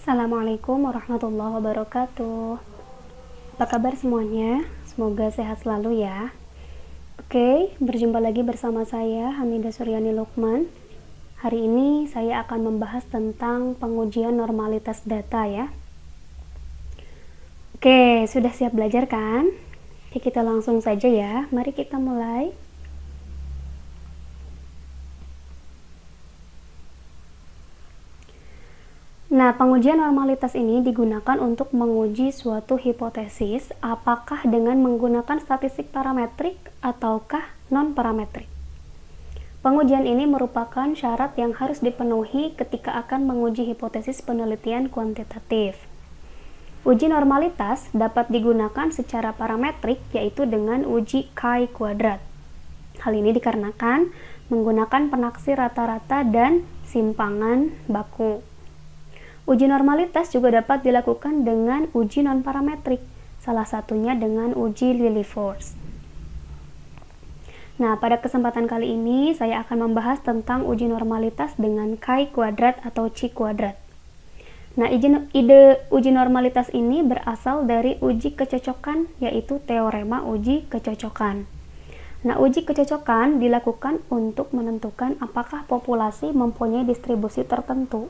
Assalamualaikum warahmatullahi wabarakatuh. Apa kabar semuanya? Semoga sehat selalu ya. Oke, berjumpa lagi bersama saya Hamidah Suryani Lukman. Hari ini saya akan membahas tentang pengujian normalitas data ya. Oke, sudah siap belajar kan? Oke, kita langsung saja ya. Mari kita mulai. Nah, pengujian normalitas ini digunakan untuk menguji suatu hipotesis apakah dengan menggunakan statistik parametrik ataukah non-parametrik. Pengujian ini merupakan syarat yang harus dipenuhi ketika akan menguji hipotesis penelitian kuantitatif. Uji normalitas dapat digunakan secara parametrik, yaitu dengan uji chi-kuadrat. Hal ini dikarenakan menggunakan penaksir rata-rata dan simpangan baku. Uji normalitas juga dapat dilakukan dengan uji non-parametrik, salah satunya dengan uji Lilliefors. Nah, pada kesempatan kali ini saya akan membahas tentang uji normalitas dengan chi-kuadrat atau chi-kuadrat. Nah, ide uji normalitas ini berasal dari uji kecocokan, yaitu teorema uji kecocokan. Nah, uji kecocokan dilakukan untuk menentukan apakah populasi mempunyai distribusi tertentu.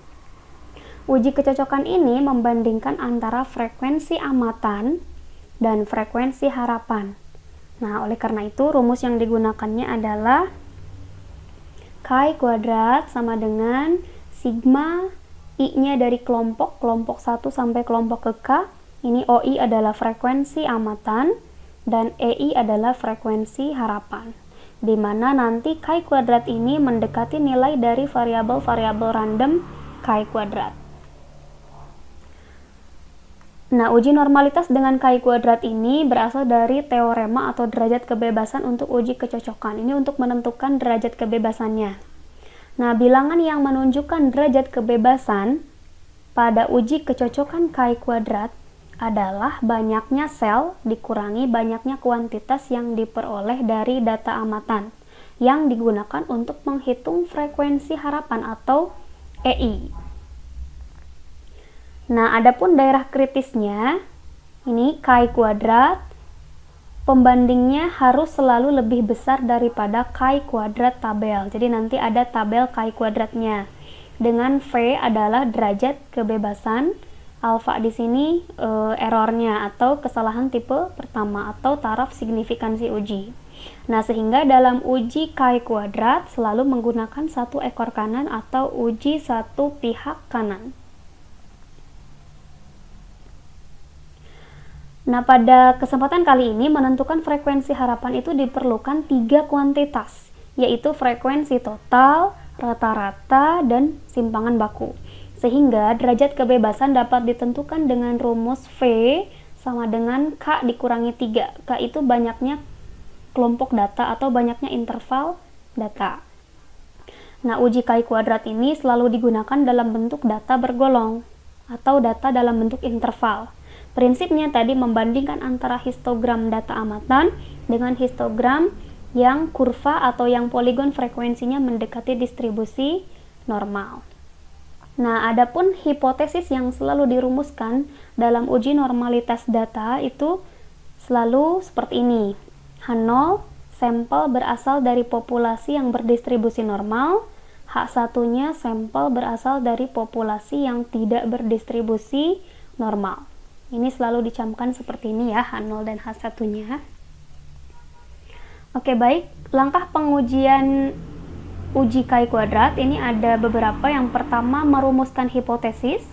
Uji kecocokan ini membandingkan antara frekuensi amatan dan frekuensi harapan. Nah, oleh karena itu rumus yang digunakannya adalah chi-kuadrat sama dengan sigma I-nya dari kelompok 1 sampai kelompok ke K. Ini OI adalah frekuensi amatan dan EI adalah frekuensi harapan. Di mana nanti chi-kuadrat ini mendekati nilai dari variabel-variabel random chi-kuadrat. Nah, uji normalitas dengan chi-kuadrat ini berasal dari teorema atau derajat kebebasan untuk uji kecocokan. Ini untuk menentukan derajat kebebasannya. Nah, bilangan yang menunjukkan derajat kebebasan pada uji kecocokan chi-kuadrat adalah banyaknya sel dikurangi banyaknya kuantitas yang diperoleh dari data amatan yang digunakan untuk menghitung frekuensi harapan atau EI. Nah, adapun daerah kritisnya, ini chi-kuadrat, pembandingnya harus selalu lebih besar daripada chi-kuadrat tabel. Jadi nanti ada tabel chi-kuadratnya. Dengan V adalah derajat kebebasan, alfa di sini errornya atau kesalahan tipe pertama atau taraf signifikansi uji. Nah, sehingga dalam uji chi-kuadrat selalu menggunakan satu ekor kanan atau uji satu pihak kanan. Nah, pada kesempatan kali ini menentukan frekuensi harapan itu diperlukan 3 kuantitas, yaitu frekuensi total, rata-rata, dan simpangan baku. Sehingga derajat kebebasan dapat ditentukan dengan rumus V sama dengan K dikurangi 3. K itu banyaknya kelompok data atau banyaknya interval data. Nah, uji chi-kuadrat ini selalu digunakan dalam bentuk data bergolong atau data dalam bentuk interval. Prinsipnya tadi membandingkan antara histogram data amatan dengan histogram yang kurva atau yang poligon frekuensinya mendekati distribusi normal. Nah, adapun hipotesis yang selalu dirumuskan dalam uji normalitas data itu selalu seperti ini. H0, sampel berasal dari populasi yang berdistribusi normal. H1-nya sampel berasal dari populasi yang tidak berdistribusi normal. Ini selalu dicamkan seperti ini ya, H0 dan H1-nya. Oke, baik. Langkah pengujian uji chi-kuadrat ini ada beberapa. Yang pertama, merumuskan hipotesis.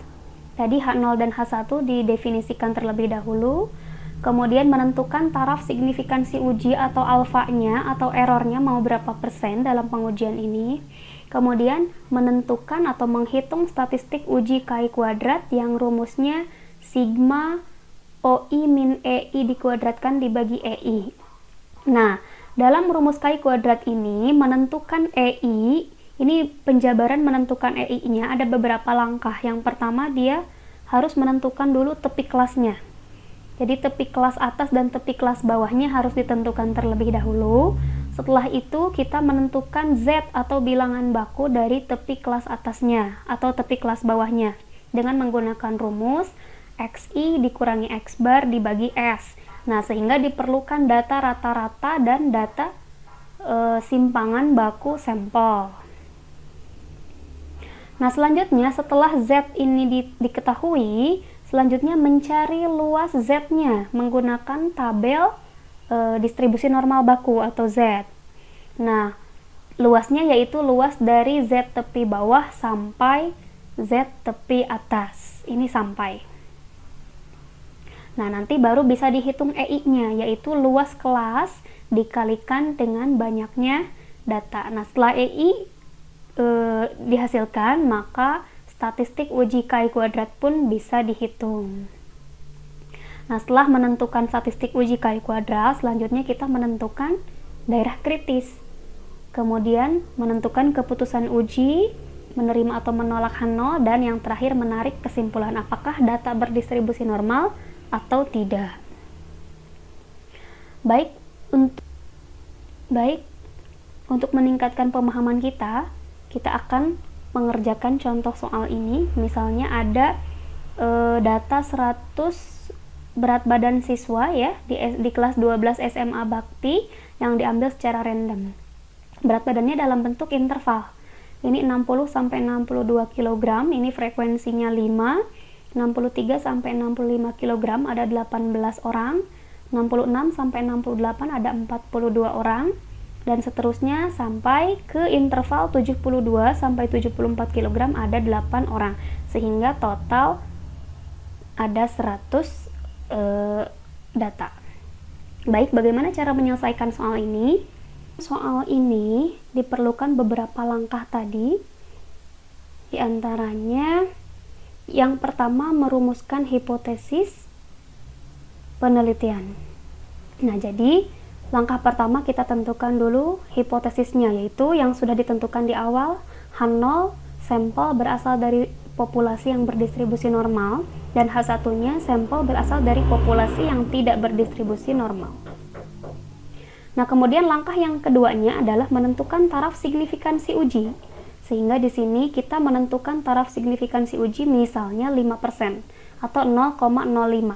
Tadi H0 dan H1 didefinisikan terlebih dahulu. Kemudian menentukan taraf signifikansi uji atau alfanya atau errornya mau berapa persen dalam pengujian ini. Kemudian menentukan atau menghitung statistik uji chi-kuadrat yang rumusnya sigma OI min EI dikuadratkan dibagi EI. Nah, dalam rumus chi-kuadrat ini menentukan EI, ini penjabaran menentukan EI-nya ada beberapa langkah. Yang pertama, dia harus menentukan dulu tepi kelasnya. Jadi tepi kelas atas dan tepi kelas bawahnya harus ditentukan terlebih dahulu. Setelah itu kita menentukan Z atau bilangan baku dari tepi kelas atasnya atau tepi kelas bawahnya. dengan menggunakan rumus XI dikurangi X bar dibagi S. Nah, sehingga diperlukan data rata-rata dan data simpangan baku sampel. Nah, selanjutnya setelah Z ini diketahui, selanjutnya mencari luas Z-nya menggunakan tabel distribusi normal baku atau Z. Nah, luasnya yaitu luas dari Z tepi bawah sampai Z tepi atas. Ini sampai. Nah, nanti baru bisa dihitung EI-nya, yaitu luas kelas dikalikan dengan banyaknya data. Nah, setelah EI dihasilkan, maka statistik uji KI kuadrat pun bisa dihitung. Nah, setelah menentukan statistik uji KI kuadrat, selanjutnya kita menentukan daerah kritis. Kemudian menentukan keputusan uji, menerima atau menolak H0, dan yang terakhir menarik kesimpulan apakah data berdistribusi normal atau tidak. Baik, untuk meningkatkan pemahaman kita akan mengerjakan contoh soal ini. Misalnya ada data 100 berat badan siswa ya di kelas 12 SMA Bakti yang diambil secara random. Berat badannya dalam bentuk interval. Ini 60 sampai 62 kg, ini frekuensinya 5, 63 sampai 65 kg ada 18 orang, 66 sampai 68 ada 42 orang, dan seterusnya sampai ke interval 72 sampai 74 kg ada 8 orang, sehingga total ada 100 data. Baik, bagaimana cara menyelesaikan soal ini? Soal ini diperlukan beberapa langkah tadi. Di antaranya yang pertama merumuskan hipotesis penelitian. Nah, jadi langkah pertama kita tentukan dulu hipotesisnya, yaitu yang sudah ditentukan di awal, H0 sampel berasal dari populasi yang berdistribusi normal dan H1-nya sampel berasal dari populasi yang tidak berdistribusi normal. Nah, kemudian langkah yang keduanya adalah menentukan taraf signifikansi uji. Sehingga di sini kita menentukan taraf signifikansi uji misalnya 5% atau 0,05.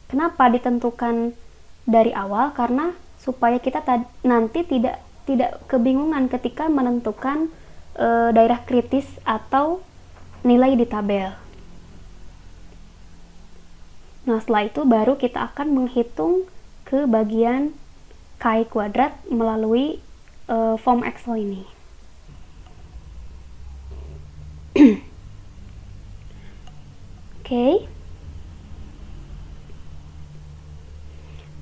Kenapa ditentukan dari awal? Karena supaya kita nanti tidak kebingungan ketika menentukan daerah kritis atau nilai di tabel. Nah, setelah itu baru kita akan menghitung ke bagian KI kuadrat melalui form Excel ini. Oke.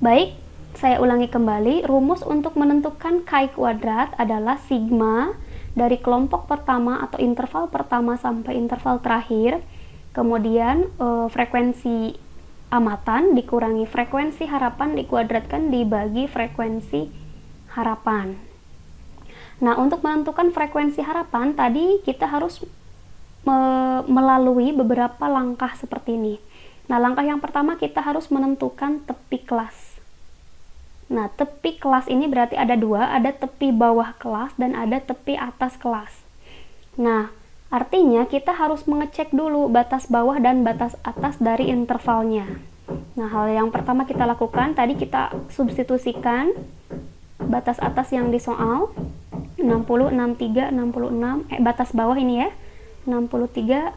Baik, saya ulangi kembali, rumus untuk menentukan KI kuadrat adalah sigma dari kelompok pertama atau interval pertama sampai interval terakhir, kemudian frekuensi amatan dikurangi frekuensi harapan dikuadratkan dibagi frekuensi harapan. Nah, untuk menentukan frekuensi harapan tadi kita harus melalui beberapa langkah seperti ini. Nah, langkah yang pertama kita harus menentukan tepi kelas. Nah, tepi kelas ini berarti ada dua, ada tepi bawah kelas dan ada tepi atas kelas. Nah, artinya kita harus mengecek dulu batas bawah dan batas atas dari intervalnya. Nah, hal yang pertama kita lakukan, tadi kita substitusikan batas atas yang di soal, 60, 63, 66, batas bawah ini ya, 63,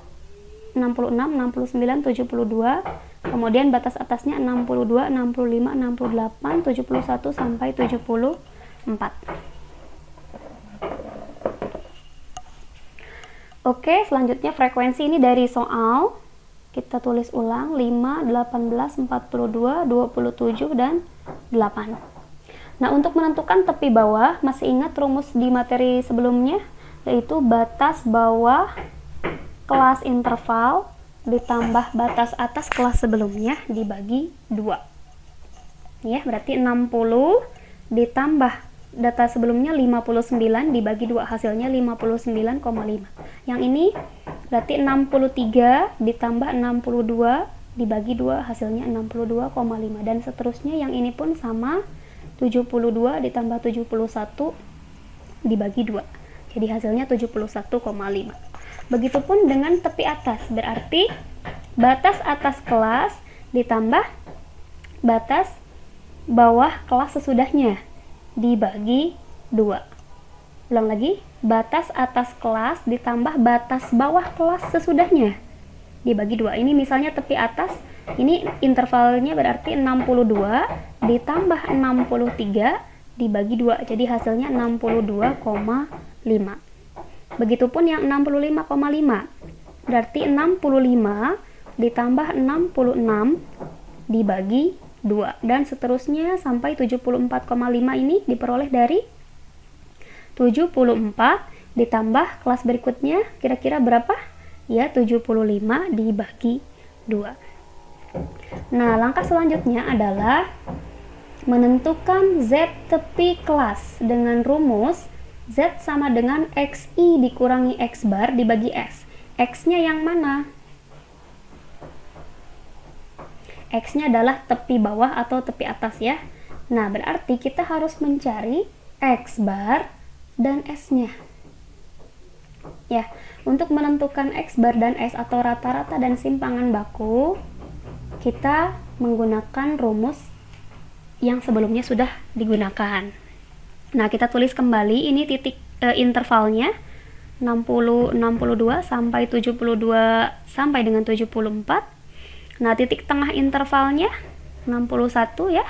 66, 69, 72, kemudian batas atasnya 62, 65, 68, 71 sampai 74. Oke, selanjutnya frekuensi ini dari soal kita tulis ulang 5, 18, 42, 27 dan 8. Nah, untuk menentukan tepi bawah masih ingat rumus di materi sebelumnya, yaitu batas bawah kelas interval ditambah batas atas kelas sebelumnya dibagi 2. Ya, berarti 60 ditambah data sebelumnya 59 dibagi 2, hasilnya 59,5. Yang ini berarti 63 ditambah 62 dibagi 2, hasilnya 62,5, dan seterusnya. Yang ini pun sama, 72 ditambah 71 dibagi 2. Jadi hasilnya 71,5. Begitupun dengan tepi atas, berarti batas atas kelas ditambah batas bawah kelas sesudahnya dibagi 2. Ulang lagi, batas atas kelas ditambah batas bawah kelas sesudahnya dibagi 2. Ini misalnya tepi atas, ini intervalnya berarti 62 ditambah 63 dibagi 2. Jadi hasilnya 62,5. Begitupun yang 65,5. Berarti 65 ditambah 66 dibagi 2. Dan seterusnya sampai 74,5 ini diperoleh dari 74 ditambah kelas berikutnya kira-kira berapa? Ya, 75 dibagi 2. Nah, langkah selanjutnya adalah menentukan Z tepi kelas dengan rumus Z sama dengan XI dikurangi X bar dibagi S. X-nya yang mana? X-nya adalah tepi bawah atau tepi atas ya. Nah, berarti kita harus mencari X bar dan S-nya. Ya, untuk menentukan X bar dan S atau rata-rata dan simpangan baku, kita menggunakan rumus yang sebelumnya sudah digunakan. Nah, kita tulis kembali ini titik intervalnya 62 sampai 72 sampai dengan 74. Nah, titik tengah intervalnya 61 ya.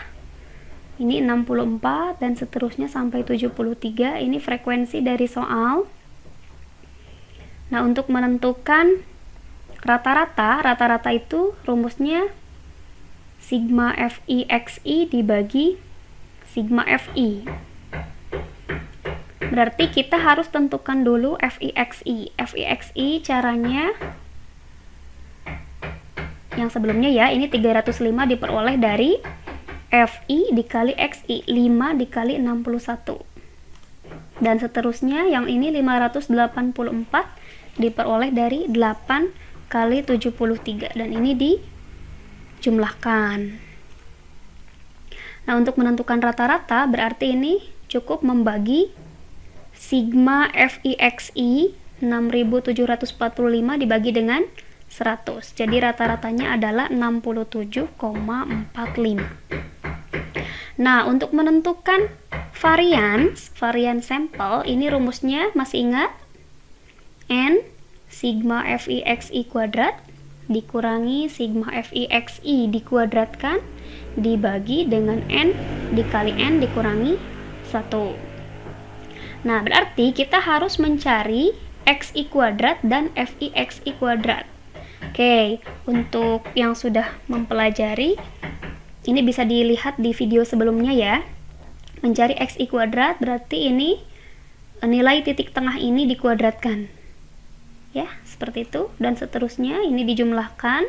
Ini 64 dan seterusnya sampai 73. Ini frekuensi dari soal. Nah, untuk menentukan rata-rata itu rumusnya sigma FI XI dibagi sigma FI. Berarti kita harus tentukan dulu FI XI. FI XI caranya yang sebelumnya ya, ini 305 diperoleh dari FI dikali XI, 5 dikali 61. Dan seterusnya yang ini 584 diperoleh dari 8 kali 73 dan ini dijumlahkan. Nah, untuk menentukan rata-rata berarti ini cukup membagi sigma FIXI 6745 dibagi dengan 100. Jadi rata-ratanya adalah 67,45. Nah, untuk menentukan varian sampel, ini rumusnya masih ingat? N sigma FIXI kuadrat dikurangi sigma FIXI dikuadratkan dibagi dengan N dikali N dikurangi 1. Nah, berarti kita harus mencari XI kuadrat dan FIXI kuadrat. Oke, untuk yang sudah mempelajari, ini bisa dilihat di video sebelumnya ya. Mencari XI kuadrat berarti ini nilai titik tengah ini dikuadratkan. Ya, seperti itu. Dan seterusnya ini dijumlahkan.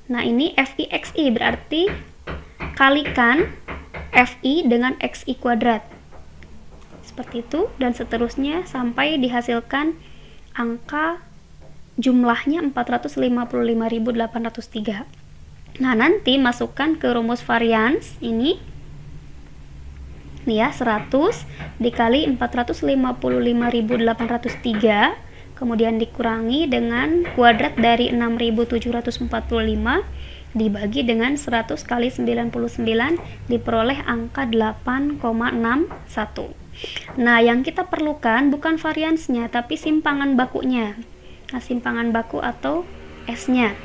Nah, ini FIXI berarti kalikan FI dengan XI kuadrat. Seperti itu, dan seterusnya sampai dihasilkan angka jumlahnya 455.803. Nah, nanti masukkan ke rumus varians ini. Nih ya, 100 dikali 455.803, kemudian dikurangi dengan kuadrat dari 6.745 dibagi dengan 100 kali 99 diperoleh angka 8,61. Nah, yang kita perlukan bukan variansnya tapi simpangan bakunya. Nah, simpangan baku atau S-nya.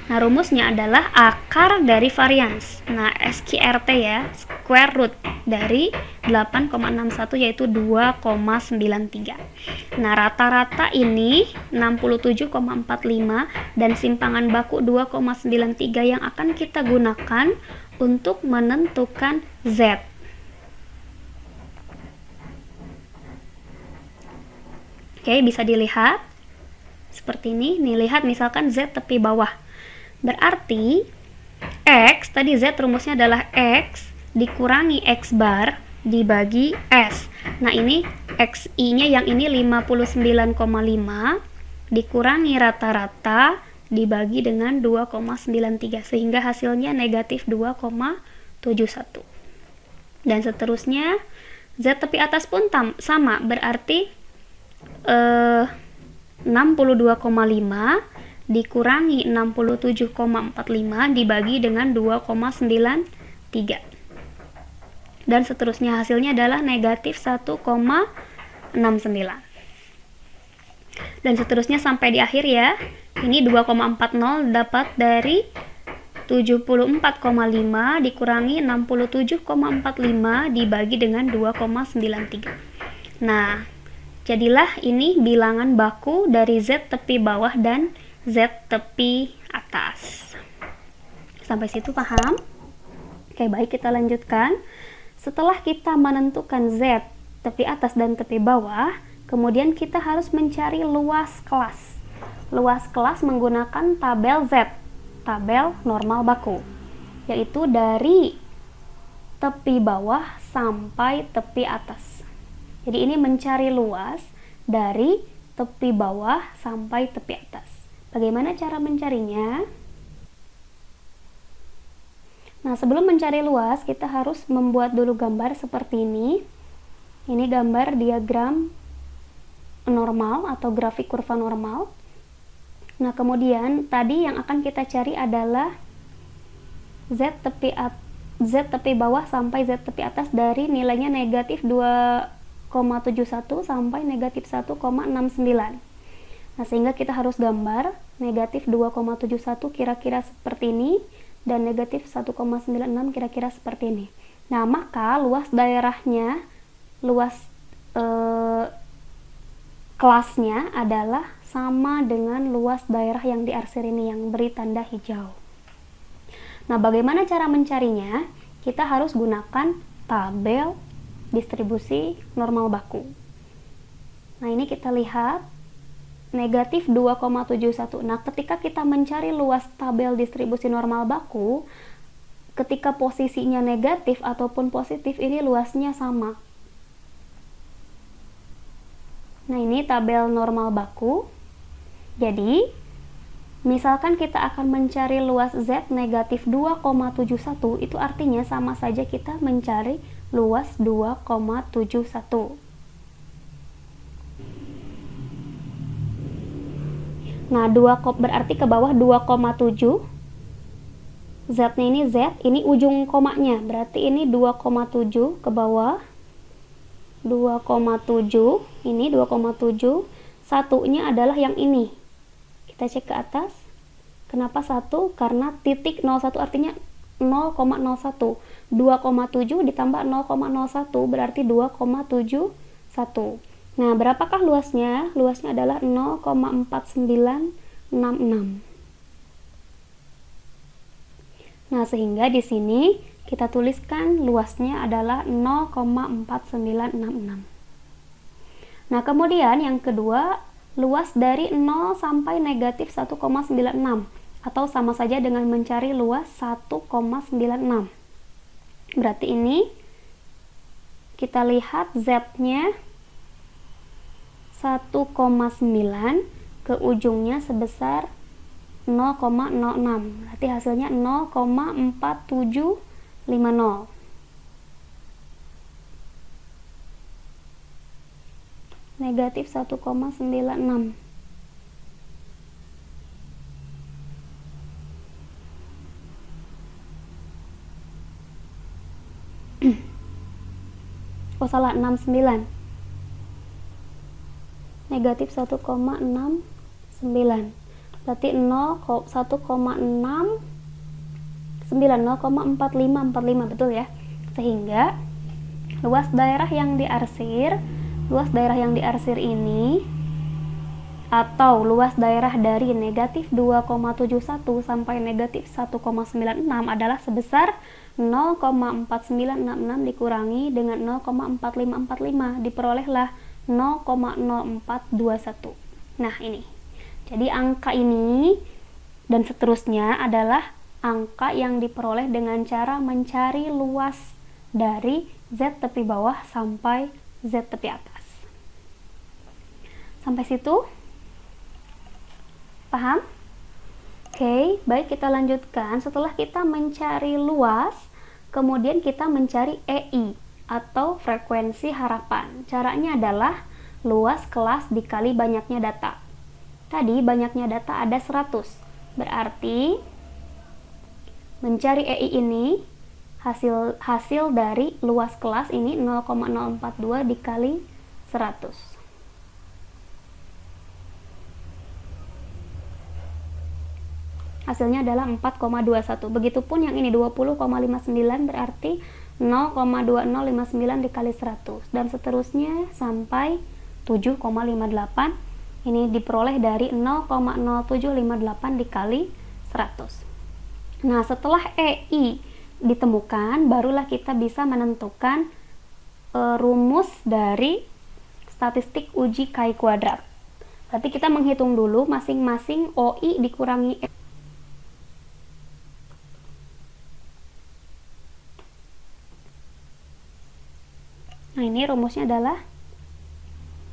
Nah, rumusnya adalah akar dari varians. Nah, SQRT ya, square root dari 8,61 yaitu 2,93. Nah, rata-rata ini 67,45 dan simpangan baku 2,93 yang akan kita gunakan untuk menentukan Z. Oke, bisa dilihat seperti ini. Nih, lihat misalkan Z tepi bawah. Berarti X, tadi Z rumusnya adalah X dikurangi X bar dibagi S. Nah, ini XI-nya yang ini 59,5 dikurangi rata-rata dibagi dengan 2,93 sehingga hasilnya negatif 2,71. Dan seterusnya Z tepi atas pun sama, berarti 62,5 dikurangi 67,45 dibagi dengan 2,93. Dan seterusnya hasilnya adalah negatif 1,69. Dan seterusnya sampai di akhir ya. Ini 2,40 dapat dari 74,5 dikurangi 67,45 dibagi dengan 2,93. Nah, jadilah ini bilangan baku dari Z tepi bawah dan Z tepi atas. Sampai situ paham? Oke, baik, kita lanjutkan. Setelah kita menentukan Z tepi atas dan tepi bawah, kemudian kita harus mencari luas kelas. Luas kelas menggunakan tabel Z, tabel normal baku, yaitu dari tepi bawah sampai tepi atas. Jadi ini mencari luas dari tepi bawah sampai tepi atas. Bagaimana cara mencarinya? Nah, sebelum mencari luas, kita harus membuat dulu gambar seperti ini. Ini gambar diagram normal atau grafik kurva normal. Nah, kemudian tadi yang akan kita cari adalah Z tepi bawah sampai Z tepi atas dari nilainya negatif 2,71 sampai negatif 1,69. Nah, sehingga kita harus gambar negatif 2,71 kira-kira seperti ini dan negatif 1,96 kira-kira seperti ini. Nah, maka luas daerahnya, luas kelasnya adalah sama dengan luas daerah yang diarsir ini yang beri tanda hijau. Nah, bagaimana cara mencarinya? Kita harus gunakan tabel distribusi normal baku. Nah, ini kita lihat negatif 2,71. Nah, ketika kita mencari luas tabel distribusi normal baku, ketika posisinya negatif ataupun positif, ini luasnya sama. Nah, ini tabel normal baku. Jadi, misalkan kita akan mencari luas Z negatif 2,71, itu artinya sama saja kita mencari luas 2,71. Nah, berarti ke bawah 2,7. Z-nya ini Z, ini ujung komanya. Berarti ini 2,7 ke bawah. 2,7, ini 2,7. Satunya adalah yang ini. Kita cek ke atas. Kenapa 1? Karena titik 01 artinya 0,01. 2,7 ditambah 0,01 berarti 2,71. Nah, berapakah luasnya? Luasnya adalah 0,4966. Nah, sehingga di sini kita tuliskan luasnya adalah 0,4966. Nah, kemudian yang kedua, luas dari 0 sampai negatif 1,96 atau sama saja dengan mencari luas 1,96. Berarti ini kita lihat Z-nya 1,9 ke ujungnya sebesar 0,06. Berarti hasilnya 0,4750. Negatif 1,96. Oh, salah, 69. Negatif 1,69. Berarti 1,69, 0,4545, betul ya? Sehingga luas daerah yang diarsir ini atau luas daerah dari negatif 2,71 sampai negatif 1,96 adalah sebesar 0,4966 dikurangi dengan 0,4545, diperolehlah 0,0421. Nah, ini. Jadi angka ini dan seterusnya adalah angka yang diperoleh dengan cara mencari luas dari Z tepi bawah sampai Z tepi atas. Sampai situ? Paham? Oke, baik, kita lanjutkan. Setelah kita mencari luas, kemudian kita mencari EI atau frekuensi harapan. Caranya adalah luas kelas dikali banyaknya data. Tadi banyaknya data ada 100. Berarti mencari EI ini hasil dari luas kelas ini 0,042 dikali 100. Hasilnya adalah 4,21. Begitupun yang ini 20,59 berarti 0,2059 dikali 100 dan seterusnya sampai 7,58. Ini diperoleh dari 0,0758 dikali 100. Nah, setelah EI ditemukan, barulah kita bisa menentukan rumus dari statistik uji KI kuadrat. Berarti kita menghitung dulu masing-masing OI dikurangi E. Nah, ini rumusnya adalah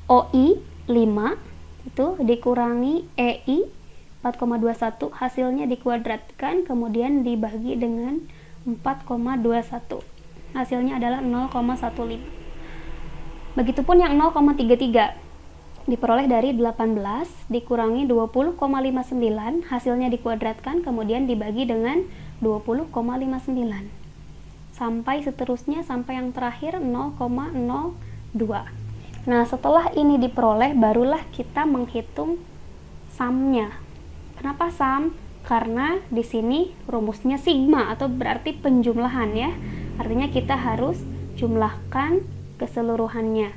OI 5 itu dikurangi EI 4,21, hasilnya dikuadratkan kemudian dibagi dengan 4,21. Hasilnya adalah 0,15. Begitupun yang 0,33 diperoleh dari 18 dikurangi 20,59, hasilnya dikuadratkan kemudian dibagi dengan 20,59. Sampai seterusnya sampai yang terakhir 0,02. Nah, setelah ini diperoleh, barulah kita menghitung sumnya. Kenapa sum? Karena di sini rumusnya sigma atau berarti penjumlahan ya. Artinya kita harus jumlahkan keseluruhannya.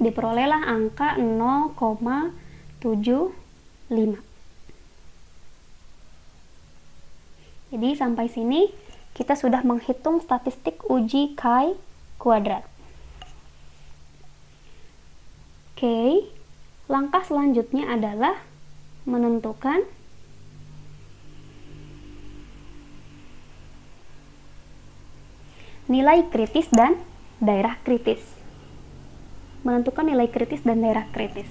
Diperolehlah angka 0,75. Jadi sampai sini kita sudah menghitung statistik uji KI kuadrat. Oke, langkah selanjutnya adalah menentukan nilai kritis dan daerah kritis. Menentukan nilai kritis dan daerah kritis.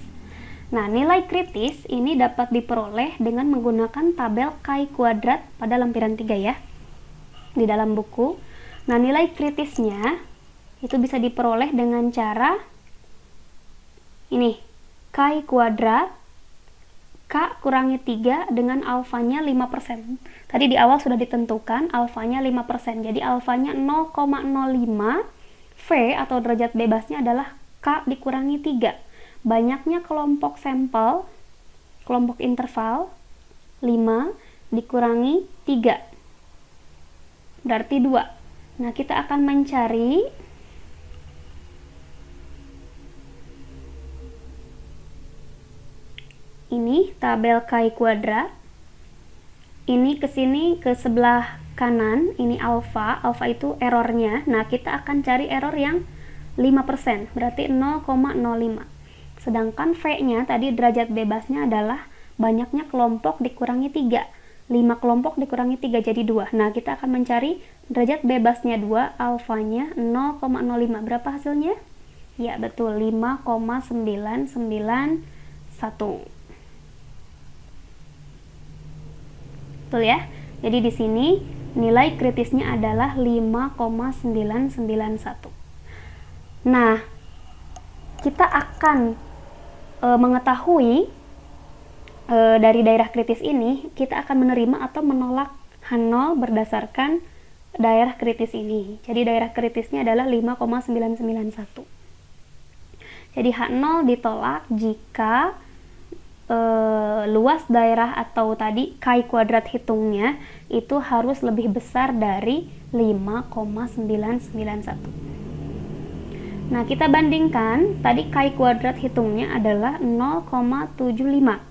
Nah, nilai kritis ini dapat diperoleh dengan menggunakan tabel KI kuadrat pada lampiran 3 ya, di dalam buku. Nah, nilai kritisnya itu bisa diperoleh dengan cara ini, KI kuadrat K kurangi 3 dengan alfanya 5%. Tadi di awal sudah ditentukan alfanya 5%. Jadi alfanya 0,05. V atau derajat bebasnya adalah K dikurangi 3. Banyaknya kelompok sampel, kelompok interval 5 dikurangi 3. Berarti 2. Nah, kita akan mencari ini tabel KI kuadrat. Ini ke sini ke sebelah kanan, ini alfa. Alfa itu errornya. Nah, kita akan cari error yang 5%, berarti 0,05. Sedangkan V-nya tadi derajat bebasnya adalah banyaknya kelompok dikurangi 3. 5 kelompok dikurangi 3 jadi 2. Nah, kita akan mencari derajat bebasnya 2, alfanya 0,05. Berapa hasilnya? Ya, betul, 5,991. Betul ya? Jadi di sini nilai kritisnya adalah 5,991. Nah, kita akan mengetahui dari daerah kritis ini, kita akan menerima atau menolak H0 berdasarkan daerah kritis ini. Jadi daerah kritisnya adalah 5,991. Jadi H0 ditolak jika luas daerah atau tadi KI kuadrat hitungnya itu harus lebih besar dari 5,991. Nah, kita bandingkan tadi KI kuadrat hitungnya adalah 0,75.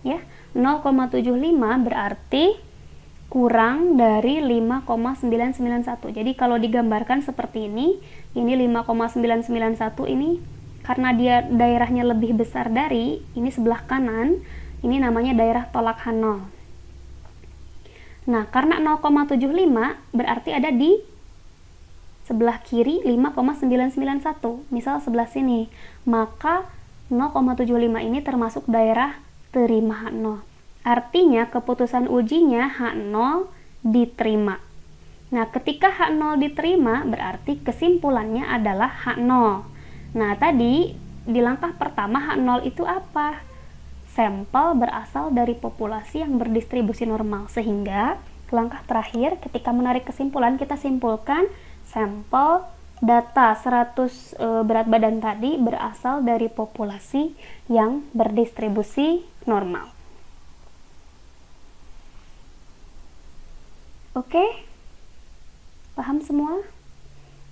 Ya, 0,75 berarti kurang dari 5,991. Jadi kalau digambarkan seperti ini 5,991 ini karena dia daerahnya lebih besar dari ini sebelah kanan, ini namanya daerah tolak H0. Nah, karena 0,75 berarti ada di sebelah kiri 5,991, misal sebelah sini, maka 0,75 ini termasuk daerah terima H0. Artinya keputusan ujinya H0 diterima. Nah, ketika H0 diterima berarti kesimpulannya adalah H0. Nah, tadi di langkah pertama H0 itu apa? Sampel berasal dari populasi yang berdistribusi normal, sehingga langkah terakhir ketika menarik kesimpulan kita simpulkan sampel data 100 berat badan tadi berasal dari populasi yang berdistribusi normal. Oke, paham semua?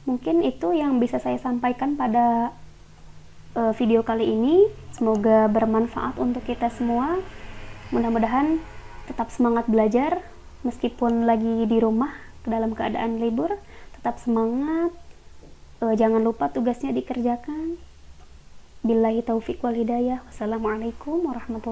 Mungkin itu yang bisa saya sampaikan pada video kali ini. Semoga bermanfaat untuk kita semua. Mudah-mudahan tetap semangat belajar meskipun lagi di rumah dalam keadaan libur. Tetap semangat, jangan lupa tugasnya dikerjakan. Billahi taufiq wal hidayah. Wassalamualaikum warahmatullahi wabarakatuh.